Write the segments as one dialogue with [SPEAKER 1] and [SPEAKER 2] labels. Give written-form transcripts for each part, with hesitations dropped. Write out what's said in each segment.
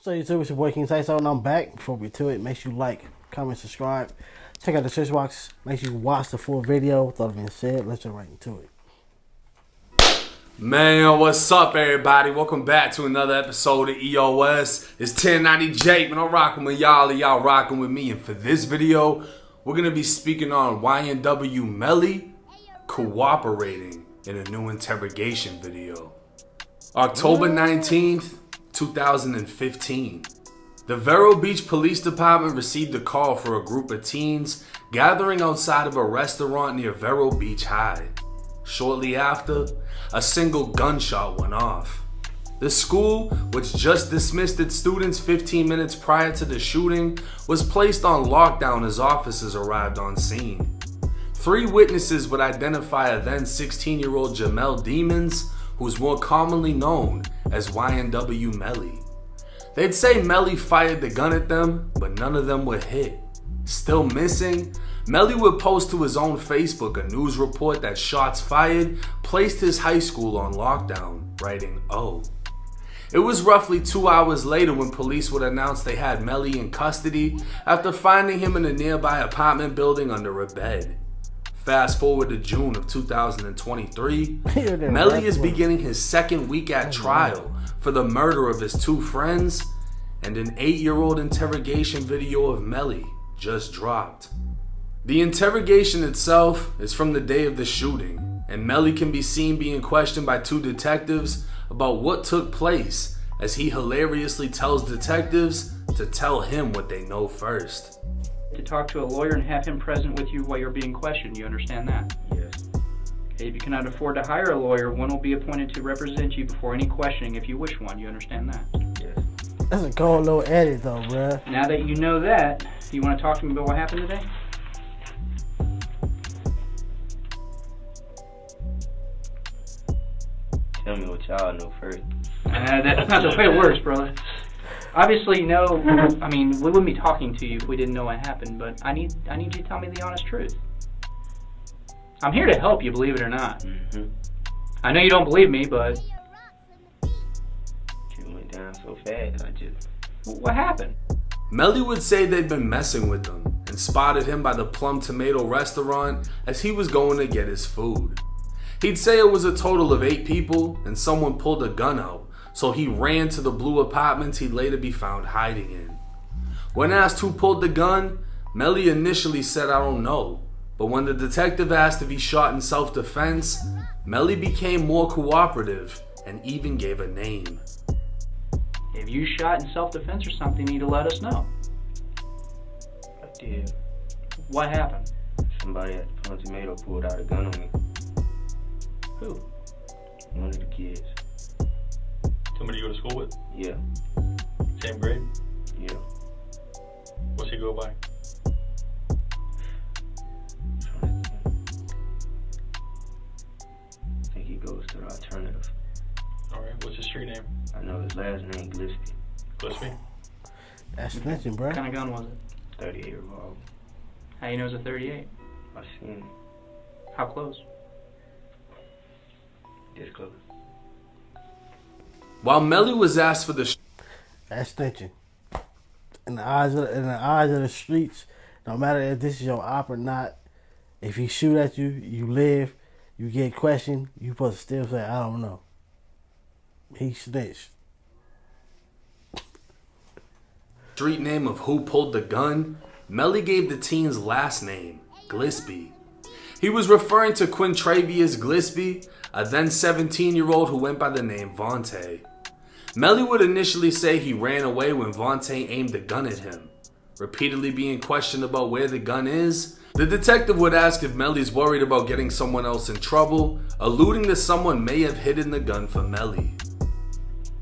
[SPEAKER 1] So YouTube, it's your boy King Say So, and I'm back. Before we get to it, make sure you like, comment, subscribe. Check out the search box. Make sure you watch the full video. With all that being said, let's get right into it.
[SPEAKER 2] Man, what's up, everybody? Welcome back to another episode of EOS. It's 1090 Jake, man. I'm rocking with y'all, and y'all rocking with me. And for this video, we're gonna be speaking on YNW Melly cooperating in a new interrogation video. October 19th, 2015. The Vero Beach Police Department received a call for a group of teens gathering outside of a restaurant near Vero Beach High. Shortly after, a single gunshot went off. The school, which just dismissed its students 15 minutes prior to the shooting, was placed on lockdown as officers arrived on scene. 3 witnesses would identify a then 16-year-old Jamel Demons, who's more commonly known as YNW Melly. They'd say Melly fired the gun at them, but none of them were hit. Still missing, Melly would post to his own Facebook a news report that shots fired placed his high school on lockdown, writing, "Oh." It was roughly 2 hours later when police would announce they had Melly in custody after finding him in a nearby apartment building under a bed. Fast forward to June of 2023, Melly is beginning his second week at trial for the murder of his 2 friends, and an 8-year-old interrogation video of Melly just dropped. The interrogation itself is from the day of the shooting, and Melly can be seen being questioned by 2 detectives about what took place, as he hilariously tells detectives to tell him what they know first.
[SPEAKER 3] To talk to a lawyer and have him present with you while you're being questioned, you understand that?
[SPEAKER 4] Yes.
[SPEAKER 3] Okay, if you cannot afford to hire a lawyer, one will be appointed to represent you before any questioning if you wish one, you understand that?
[SPEAKER 4] Yes.
[SPEAKER 1] That's a cold little edit though, bruh.
[SPEAKER 3] Now that you know that, do you want to talk to me about what happened today?
[SPEAKER 4] Tell me what y'all know first.
[SPEAKER 3] That's not the way it works, brother. Obviously, no. I mean, we wouldn't be talking to you if we didn't know what happened. But I need you to tell me the honest truth. I'm here to help you, believe it or not.
[SPEAKER 4] Mm-hmm.
[SPEAKER 3] I know you don't believe me, but
[SPEAKER 4] It went down so fast,
[SPEAKER 3] what happened?
[SPEAKER 2] Melly would say they'd been messing with him and spotted him by the Plum Tomato restaurant as he was going to get his food. He'd say it was a total of 8 people and someone pulled a gun out, so he ran to the blue apartments he'd later be found hiding in. When asked who pulled the gun, Melly initially said, "I don't know." But when the detective asked if he shot in self-defense, Melly became more cooperative and even gave a name.
[SPEAKER 3] If you shot in self-defense or something, you need to let us know.
[SPEAKER 4] I did.
[SPEAKER 3] What happened?
[SPEAKER 4] Somebody at the Plum Tomato pulled out a gun on me.
[SPEAKER 3] Who?
[SPEAKER 4] One of the kids.
[SPEAKER 5] Somebody you go to school with?
[SPEAKER 4] Yeah.
[SPEAKER 5] Same grade?
[SPEAKER 4] Yeah.
[SPEAKER 5] What's he go by?
[SPEAKER 4] I think he goes to the alternative.
[SPEAKER 5] Alright, what's his street name?
[SPEAKER 4] I know his last name, Gillespie.
[SPEAKER 5] Gillespie?
[SPEAKER 1] That's snitching,
[SPEAKER 3] What
[SPEAKER 1] bruh.
[SPEAKER 3] kind of gun was it?
[SPEAKER 4] 38 revolver.
[SPEAKER 3] How you know it's a 38?
[SPEAKER 4] I seen him
[SPEAKER 3] How close?
[SPEAKER 4] this close.
[SPEAKER 2] While Melly was asked for the
[SPEAKER 1] That's snitching. In the eyes of the streets, no matter if this is your op or not, if he shoot at you, you live, you get questioned, you supposed to still say, "I don't know." He snitched.
[SPEAKER 2] street name of who pulled the gun, Melly gave the teen's last name, Gillespie. He was referring to Quintravious Gillespie, a then 17-year-old who went by the name Vontae. Melly would initially say he ran away when Vontae aimed a gun at him. Repeatedly being questioned about where the gun is, the detective would ask if Melly's worried about getting someone else in trouble, alluding that someone may have hidden the gun for Melly.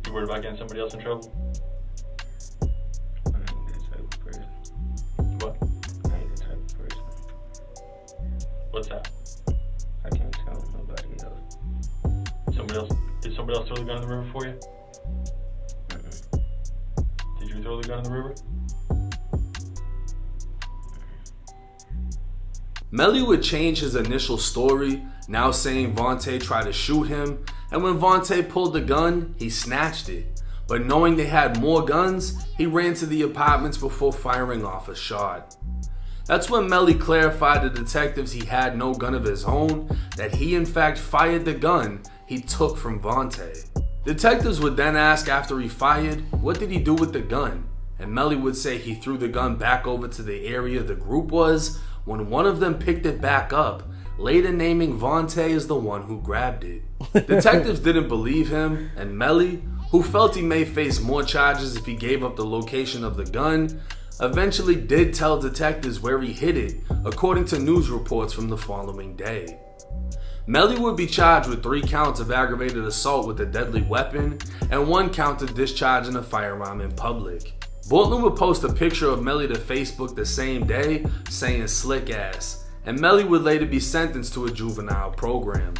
[SPEAKER 5] You worried about getting somebody else in trouble?
[SPEAKER 4] I ain't that type of person.
[SPEAKER 5] What?
[SPEAKER 4] I ain't that type of person.
[SPEAKER 5] What's that?
[SPEAKER 4] I can't tell nobody else.
[SPEAKER 5] Somebody else? Did somebody else throw the gun in the river for you? Did you throw the gun in the river?
[SPEAKER 2] Melly would change his initial story, now saying Vontae tried to shoot him, and when Vontae pulled the gun, he snatched it. But knowing they had more guns, he ran to the apartments before firing off a shot. That's when Melly clarified to detectives he had no gun of his own, that he in fact fired the gun he took from Vontae. Detectives would then ask after he fired, what did he do with the gun? And Melly would say he threw the gun back over to the area the group was, when one of them picked it back up, later naming Vontae as the one who grabbed it. Detectives didn't believe him, and Melly, who felt he may face more charges if he gave up the location of the gun, eventually did tell detectives where he hid it, according to news reports from the following day. Melly would be charged with 3 counts of aggravated assault with a deadly weapon and 1 count of discharging a firearm in public. Bortland would post a picture of Melly to Facebook the same day, saying slick ass, and Melly would later be sentenced to a juvenile program.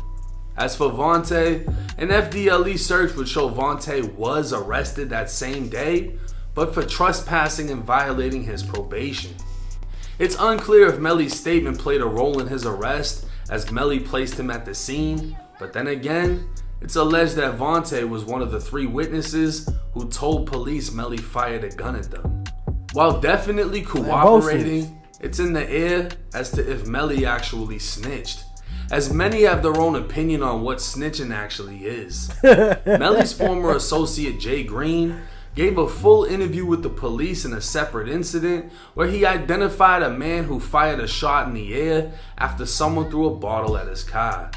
[SPEAKER 2] As for Vontae, an FDLE search would show Vontae was arrested that same day, but for trespassing and violating his probation. It's unclear if Melly's statement played a role in his arrest, as Melly placed him at the scene, but then again, it's alleged that Vontae was one of the 3 witnesses who told police Melly fired a gun at them. While definitely cooperating, it's in the air as to if Melly actually snitched, as many have their own opinion on what snitching actually is. Melly's former associate Jay Green gave a full interview with the police in a separate incident where he identified a man who fired a shot in the air after someone threw a bottle at his car.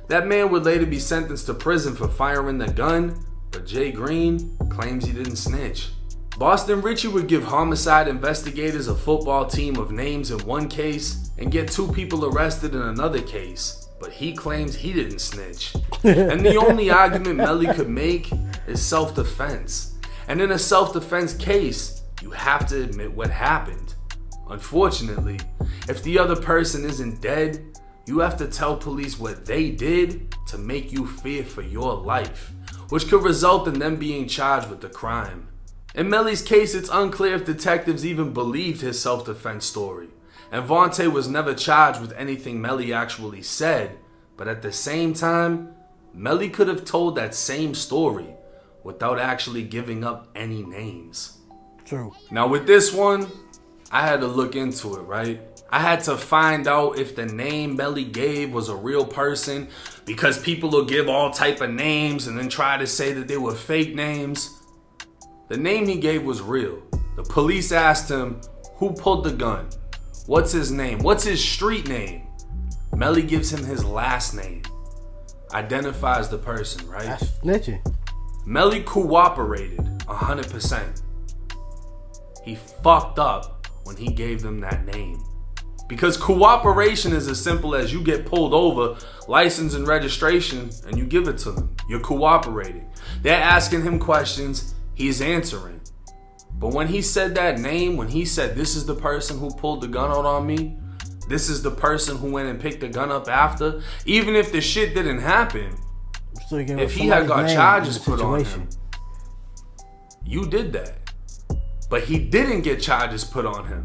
[SPEAKER 2] That man would later be sentenced to prison for firing the gun, but Jay Green claims he didn't snitch. Boston Richie would give homicide investigators a football team of names in one case and get 2 people arrested in another case, but he claims he didn't snitch. And the only argument Melly could make is self-defense. And in a self-defense case, you have to admit what happened. Unfortunately, if the other person isn't dead, you have to tell police what they did to make you fear for your life, which could result in them being charged with the crime. In Melly's case, it's unclear if detectives even believed his self-defense story, and Vontae was never charged with anything Melly actually said, but at the same time, Melly could have told that same story without actually giving up any names.
[SPEAKER 1] True.
[SPEAKER 2] Now with this one, I had to look into it, right? I had to find out if the name Melly gave was a real person, because people will give all type of names and then try to say that they were fake names. The name he gave was real. The police asked him, who pulled the gun? What's his name? What's his street name? Melly gives him his last name. Identifies the person, right?
[SPEAKER 1] That's snitching.
[SPEAKER 2] Melly cooperated 100%. He fucked up when he gave them that name. Because cooperation is as simple as you get pulled over, license and registration, and you give it to them. You're cooperating. They're asking him questions, he's answering. But when he said that name, when he said, this is the person who pulled the gun out on me, this is the person who went and picked the gun up after, even if the shit didn't happen,
[SPEAKER 1] So
[SPEAKER 2] if he had got charges put on him, you did that. But he didn't get charges put on him.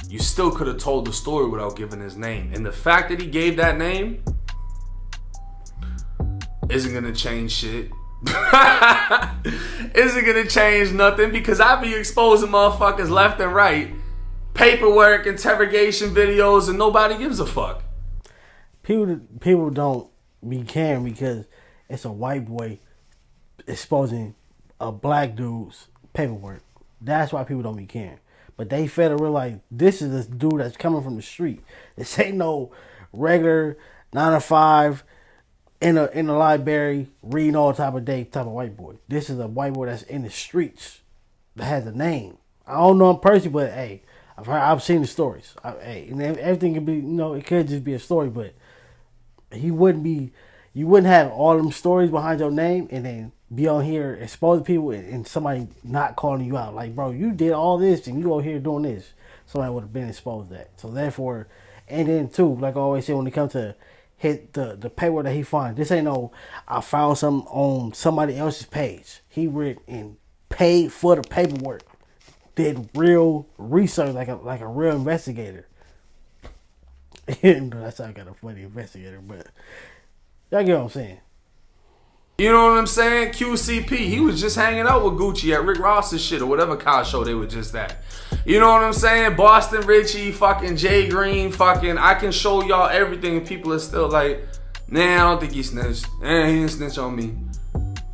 [SPEAKER 2] You still could have told the story without giving his name. And the fact that he gave that name isn't going to change shit. Isn't going to change nothing, because I be exposing motherfuckers left and right. Paperwork, interrogation videos, and nobody gives a fuck.
[SPEAKER 1] People don't be caring because it's a white boy exposing a black dude's paperwork. That's why people don't be caring. But they fail to realize this is a dude that's coming from the street. This ain't no regular 9 to 5 in the library reading all type of day type of white boy. This is a white boy that's in the streets that has a name. I don't know him personally, but hey, I've seen the stories. And everything could be, it could just be a story, but you wouldn't have all them stories behind your name and then be on here exposing people and somebody not calling you out. Like, bro, you did all this and you over here doing this. Somebody would have been exposed to that. So therefore, and then too, like I always say, when it comes to hit the paperwork that he finds, this ain't no, I found something on somebody else's page. He went and paid for the paperwork. Did real research like a real investigator. That sounds kind of funny, investigator, but y'all get what I'm saying.
[SPEAKER 2] You know what I'm saying? QCP, he was just hanging out with Gucci at Rick Ross's shit or whatever car show they were just at. You know what I'm saying? Boston Richie, fucking Jay Green, fucking, I can show y'all everything and people are still like, nah, I don't think he snitched. He didn't snitch on me.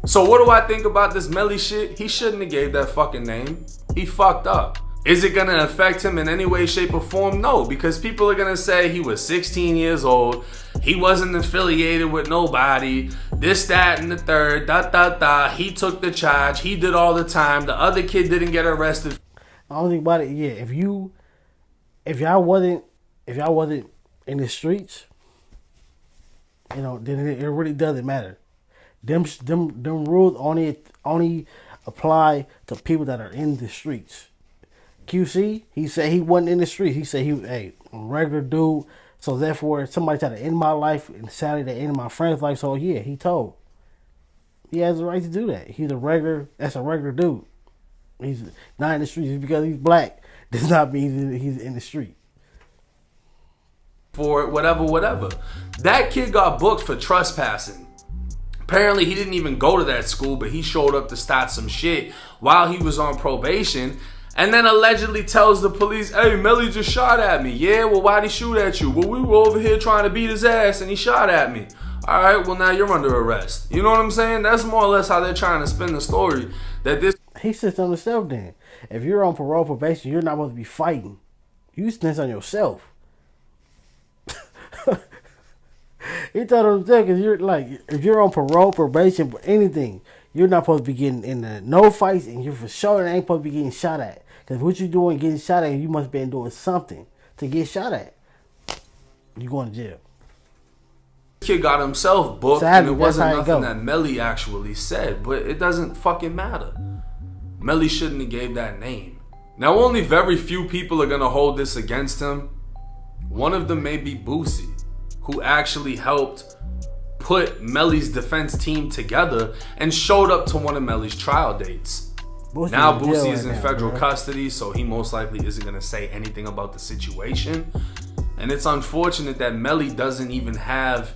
[SPEAKER 2] So what do I think about this Melly shit? He shouldn't have gave that fucking name. He fucked up. Is it gonna affect him in any way, shape, or form? No, because people are gonna say he was 16 years old, he wasn't affiliated with nobody, this, that, and the third, he took the charge, he did all the time, the other kid didn't get arrested.
[SPEAKER 1] I don't think about it. Yeah, if y'all wasn't in the streets, you know, then it really doesn't matter. Them rules only apply to people that are in the streets. QC, he said he wasn't in the streets. He said I'm a regular dude. So therefore, somebody tried to end my life, and Saturday they ended my friend's life. So yeah, he told. He has the right to do that. That's a regular dude. He's not in the streets. Just because he's black does not mean he's in the street.
[SPEAKER 2] For whatever. That kid got booked for trespassing. Apparently he didn't even go to that school, but he showed up to start some shit while he was on probation. And then allegedly tells the police, hey, Melly just shot at me. Yeah, well, why'd he shoot at you? Well, we were over here trying to beat his ass and he shot at me. All right, well, now you're under arrest. You know what I'm saying? That's more or less how they're trying to spin the story. That this...
[SPEAKER 1] He sits on himself then. If you're on parole probation, you're not supposed to be fighting. You snitch on yourself. He told himself, because you're like, if you're on parole probation for anything, you're not supposed to be getting in no fights, and you're for sure ain't supposed to be getting shot at. Because what you doing getting shot at, you must have been doing something to get shot at. You going to jail.
[SPEAKER 2] Kid got himself booked,
[SPEAKER 1] Sadly,
[SPEAKER 2] and it wasn't
[SPEAKER 1] that's
[SPEAKER 2] nothing that Melly actually said, but it doesn't fucking matter. Melly shouldn't have gave that name. Now, only very few people are going to hold this against him. One of them may be Boosie, who actually helped put Melly's defense team together and showed up to one of Melly's trial dates. Now Boosie is in federal custody, so he most likely isn't going to say anything about the situation. And it's unfortunate that Melly doesn't even have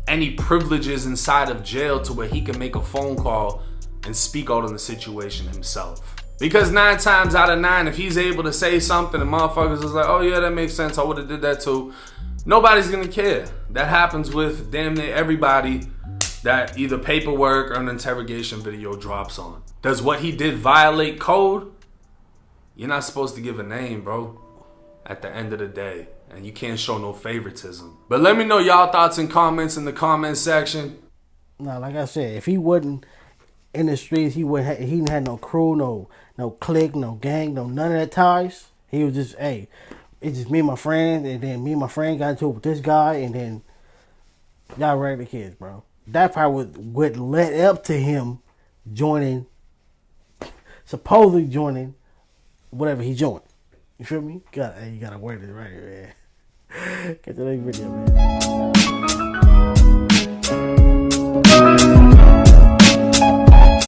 [SPEAKER 2] any privileges inside of jail to where he can make a phone call and speak out on the situation himself. Because 9 times out of 9, if he's able to say something and motherfuckers is like, oh yeah, that makes sense, I would have did that too, nobody's gonna care. That happens with damn near everybody that either paperwork or an interrogation video drops on. Does what he did violate code? You're not supposed to give a name, bro, at the end of the day. And you can't show no favoritism. But let me know y'all thoughts and comments in the comment section.
[SPEAKER 1] No, like I said, if he wasn't in the streets, he didn't have no crew, no clique, no gang, no none of that ties. He was just, hey, it's just me and my friend, and then me and my friend got into it with this guy, and then y'all regular kids, bro. That probably would led up to him supposedly joining whatever he joined. You feel me? You gotta word it right, man. Get to the next video, man.